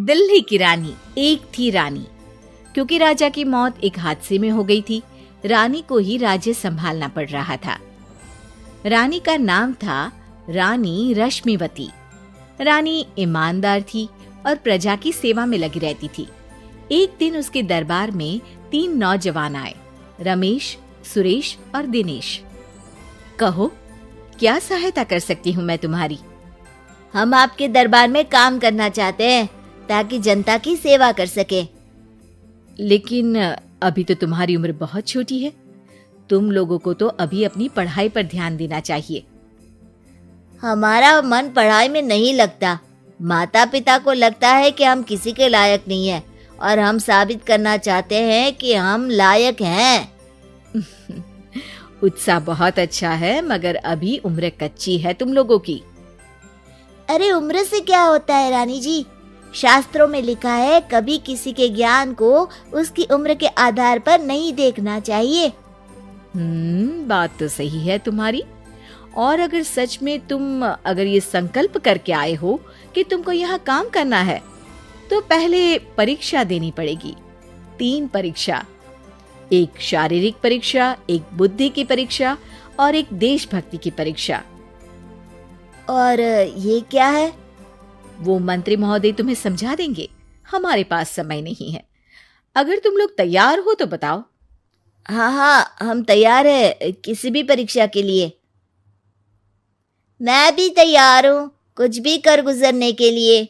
दिल्ली की रानी। एक थी रानी। क्योंकि राजा की मौत एक हादसे में हो गई थी, रानी को ही राज्य संभालना पड़ रहा था। रानी का नाम था रानी रश्मिवती। रानी ईमानदार थी और प्रजा की सेवा में लगी रहती थी। एक दिन उसके दरबार में 3 नौजवान आए, रमेश, सुरेश और दिनेश। कहो, क्या सहायता कर सकती हूँ मैं तुम्हारी? हम आपके दरबार में काम करना चाहते हैं ताकि जनता की सेवा कर सके। लेकिन अभी तो तुम्हारी उम्र बहुत छोटी है। तुम लोगों को तो अभी अपनी पढ़ाई पर ध्यान देना चाहिए। हमारा मन पढ़ाई में नहीं लगता। माता पिता को लगता है कि हम किसी के लायक नहीं है और हम साबित करना चाहते हैं कि हम लायक हैं। उत्साह बहुत अच्छा है, मगर अभी उम्र कच्ची है तुम लोगों की। अरे उम्र से क्या होता है रानी जी? शास्त्रों में लिखा है कभी किसी के ज्ञान को उसकी उम्र के आधार पर नहीं देखना चाहिए। बात तो सही है तुम्हारी। और अगर सच में तुम अगर ये संकल्प करके आए हो कि तुमको यहाँ काम करना है, तो पहले परीक्षा देनी पड़ेगी। 3 परीक्षा, एक शारीरिक परीक्षा, एक बुद्धि की परीक्षा और एक देशभक्ति की परीक्षा। और ये क्या है? वो मंत्री महोदय तुम्हें समझा देंगे। हमारे पास समय नहीं है। अगर तुम लोग तैयार हो तो बताओ। हाँ, हम तैयार है किसी भी परीक्षा के लिए। मैं भी तैयार हूँ कुछ भी कर गुजरने के लिए।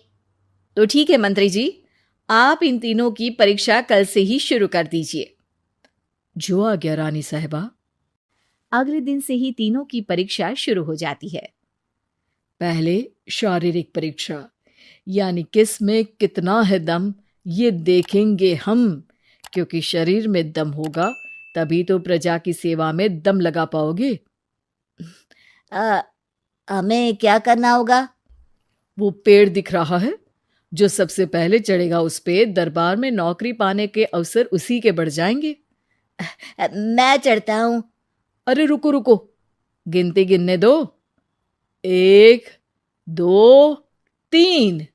तो ठीक है मंत्री जी, आप इन तीनों की परीक्षा कल से ही शुरू कर दीजिए। जो आ गया रानी साहिबा। अगले दिन से ही तीनों की परीक्षा शुरू हो जाती है। पहले शारीरिक परीक्षा, यानी किस में कितना है दम, ये देखेंगे हम। क्योंकि शरीर में दम होगा तभी तो प्रजा की सेवा में दम लगा पाओगे। हमें क्या करना होगा? वो पेड़ दिख रहा है, जो सबसे पहले चढ़ेगा उस पे दरबार में नौकरी पाने के अवसर उसी के बढ़ जाएंगे। मैं चढ़ता हूँ। अरे रुको रुको, गिनती गिनने दो। 1, 2, 3।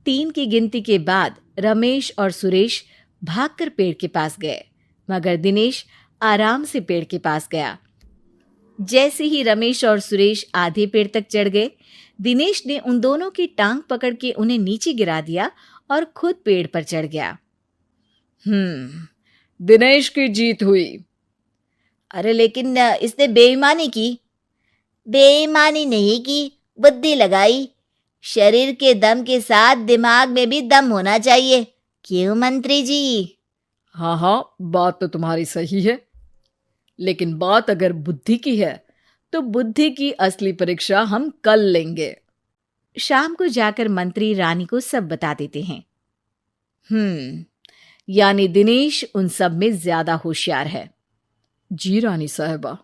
3 की गिनती के बाद रमेश और सुरेश भागकर पेड़ के पास गए, मगर दिनेश आराम से पेड़ के पास गया। जैसे ही रमेश और सुरेश आधे पेड़ तक चढ़ गए, दिनेश ने उन दोनों की टांग पकड़ के उन्हें नीचे गिरा दिया और खुद पेड़ पर चढ़ गया। दिनेश की जीत हुई। अरे लेकिन इसने बेईमानी की। बेईमानी नहीं की, बुद्धि लगाई। शरीर के दम के साथ दिमाग में भी दम होना चाहिए। क्यों मंत्री जी? हाँ, बात तो तुम्हारी सही है। लेकिन बात अगर बुद्धि की है तो बुद्धि की असली परीक्षा हम कल लेंगे। शाम को जाकर मंत्री रानी को सब बता देते हैं। यानी दिनेश उन सब में ज्यादा होशियार है। जी रानी साहिबा।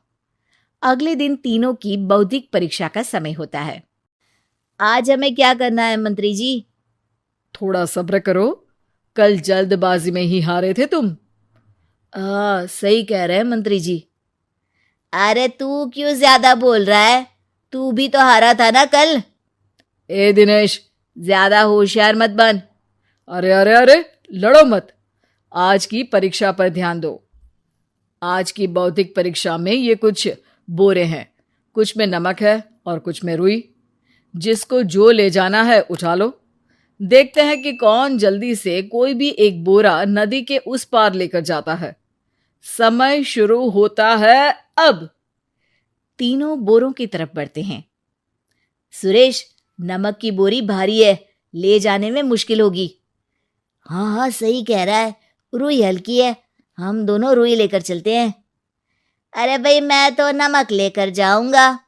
अगले दिन तीनों की बौद्धिक परीक्षा का समय होता है। आज हमें क्या करना है मंत्री जी? थोड़ा सब्र करो, कल जल्दबाजी में ही हारे थे तुम। सही कह रहे हैं मंत्री जी। अरे तू क्यों ज्यादा बोल रहा है? तू भी तो हारा था ना कल। ए दिनेश, ज्यादा होशियार मत बन। अरे लड़ो मत। आज की परीक्षा पर ध्यान दो। आज की बौद्धिक परीक्षा में ये कुछ बोरे हैं, कुछ में नमक है और कुछ में रुई। जिसको जो ले जाना है उठा लो। देखते हैं कि कौन जल्दी से कोई भी एक बोरा नदी के उस पार लेकर जाता है। समय शुरू होता है अब। तीनों बोरों की तरफ बढ़ते हैं। सुरेश, नमक की बोरी भारी है, ले जाने में मुश्किल होगी। हाँ, सही कह रहा है। रुई हल्की है, हम दोनों रुई लेकर चलते हैं। अरे भाई, मैं तो नमक लेकर जाऊंगा।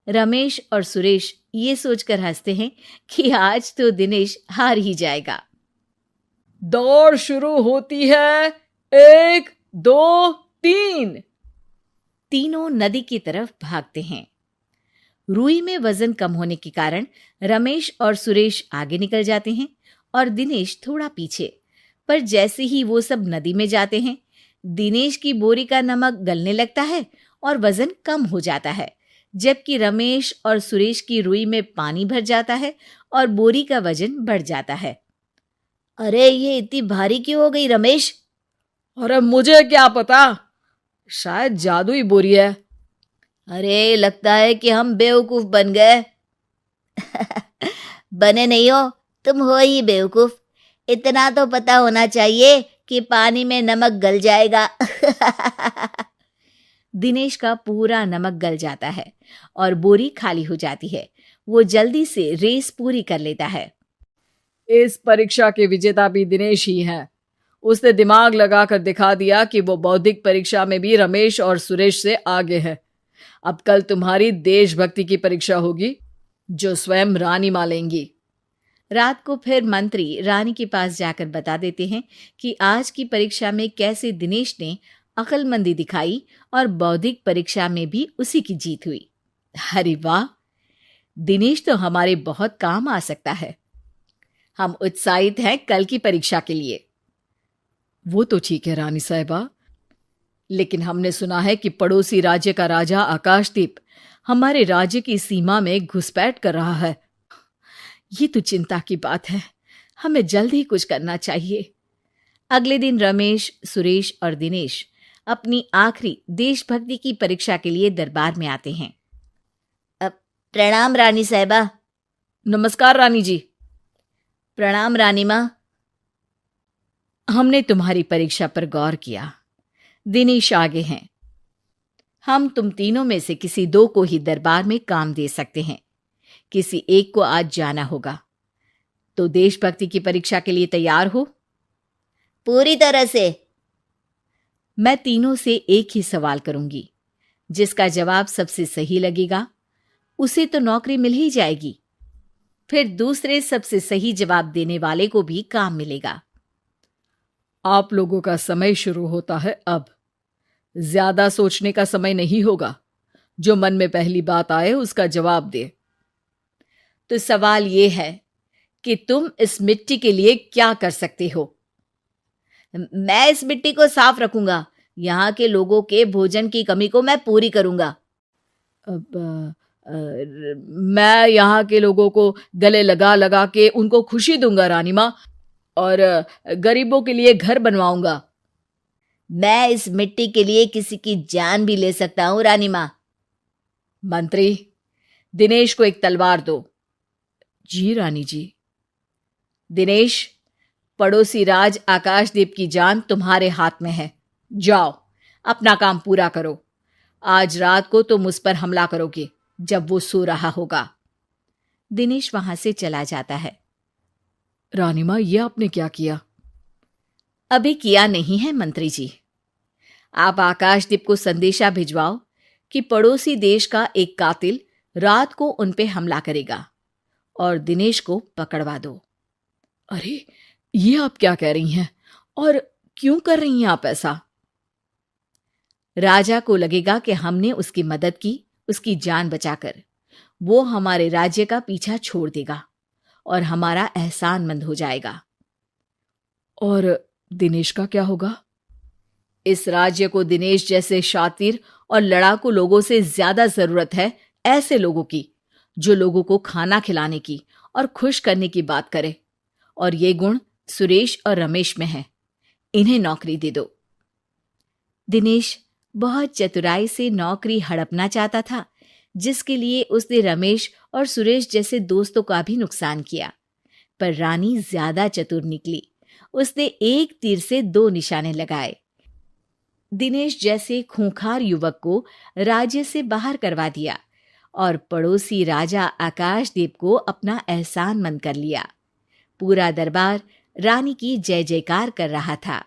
रमेश और सुरेश ये सोचकर हंसते हैं कि आज तो दिनेश हार ही जाएगा। दौड़ शुरू होती है। 1, 2, 3। तीनों नदी की तरफ भागते हैं। रुई में वजन कम होने के कारण रमेश और सुरेश आगे निकल जाते हैं और दिनेश थोड़ा पीछे। पर जैसे ही वो सब नदी में जाते हैं, दिनेश की बोरी का नमक गलने लगता है और वजन कम हो जाता है, जबकि रमेश और सुरेश की रुई में पानी भर जाता है और बोरी का वजन बढ़ जाता है। अरे ये इतनी भारी क्यों हो गई रमेश? अरे मुझे क्या पता, शायद जादुई बोरी है। अरे लगता है कि हम बेवकूफ बन गए। बने नहीं हो, तुम हो ही बेवकूफ। इतना तो पता होना चाहिए कि पानी में नमक गल जाएगा। दिनेश का पूरा नमक गल जाता है और बोरी खाली हो जाती है। वो जल्दी से रेस पूरी कर लेता है। इस परीक्षा के विजेता भी दिनेश ही हैं। उसने दिमाग लगाकर दिखा दिया कि वो बौद्धिक परीक्षा में भी रमेश और सुरेश से आगे है। अब कल तुम्हारी देशभक्ति की परीक्षा होगी, जो स्वयं रानी मां लेंगी। रात को फिर मंत्री रानी के पास जाकर बता देते हैं कि आज की परीक्षा में कैसे दिनेश ने अक्लमंदी दिखाई और बौद्धिक परीक्षा में भी उसी की जीत हुई। अरे वाह, दिनेश तो हमारे बहुत काम आ सकता है। हम उत्साहित हैं कल की परीक्षा के लिए। वो तो ठीक है रानी साहिबा, लेकिन हमने सुना है कि पड़ोसी राज्य का राजा आकाशदीप हमारे राज्य की सीमा में घुसपैठ कर रहा है। ये तो चिंता की बात है। हमें जल्द ही कुछ करना चाहिए। अगले दिन रमेश, सुरेश और दिनेश अपनी आखिरी देशभक्ति की परीक्षा के लिए दरबार में आते हैं। प्रणाम रानी साहिबा। नमस्कार रानी जी। प्रणाम रानी माँ। हमने तुम्हारी परीक्षा पर गौर किया। दिनेश आगे हैं। हम तुम तीनों में से किसी दो को ही दरबार में काम दे सकते हैं। किसी एक को आज जाना होगा। तो देशभक्ति की परीक्षा के लिए तैयार हो? पूरी तरह से। मैं तीनों से एक ही सवाल करूंगी। जिसका जवाब सबसे सही लगेगा उसे तो नौकरी मिल ही जाएगी। फिर दूसरे सबसे सही जवाब देने वाले को भी काम मिलेगा। आप लोगों का समय शुरू होता है अब। ज्यादा सोचने का समय नहीं होगा। जो मन में पहली बात आए उसका जवाब दे। तो सवाल यह है कि तुम इस मिट्टी के लिए क्या कर सकते हो? मैं इस मिट्टी को साफ रखूंगा। यहाँ के लोगों के भोजन की कमी को मैं पूरी करूंगा। मैं यहाँ के लोगों को गले लगा लगा के उनको खुशी दूंगा रानी माँ, और गरीबों के लिए घर बनवाऊंगा। मैं इस मिट्टी के लिए किसी की जान भी ले सकता हूँ रानी माँ। मंत्री, दिनेश को एक तलवार दो। जी रानी जी। दिनेश, पड़ोसी राज आकाशदीप की जान तुम्हारे हाथ में है। जाओ, अपना काम पूरा करो। आज रात को तुम उस पर हमला करोगे जब वो सो रहा होगा। दिनेश वहां से चला जाता है। रानी मां, ये आपने क्या किया? अभी किया नहीं है मंत्री जी। आप आकाशदीप को संदेशा भिजवाओ कि पड़ोसी देश का एक कातिल रात को उन पे हमला करेगा और दिनेश को पकड़वा दो। अरे, ये आप क्या कह रही हैं? और क्यों कर रही हैं आप ऐसा? राजा को लगेगा कि हमने उसकी मदद की, उसकी जान बचाकर। वो हमारे राज्य का पीछा छोड़ देगा और हमारा एहसानमंद हो जाएगा। और दिनेश का क्या होगा? इस राज्य को दिनेश जैसे शातिर और लड़ाकू लोगों से ज्यादा जरूरत है, ऐसे लोगों की जो लोगों को खाना खिलाने की और खुश करने की बात करे। और ये गुण सुरेश और रमेश में है। इन्हें नौकरी दे दो। दिनेश बहुत चतुराई से नौकरी हड़पना चाहता था, जिसके लिए उसने रमेश और सुरेश जैसे दोस्तों का भी नुकसान किया। पर रानी ज्यादा चतुर निकली। उसने एक तीर से दो निशाने लगाए। दिनेश जैसे खूंखार युवक को राज्य से बाहर करवा दिया और पड़ोसी राजा आकाशदीप को अपना एहसानमंद कर लिया। पूरा दरबार रानी की जय जयकार कर रहा था।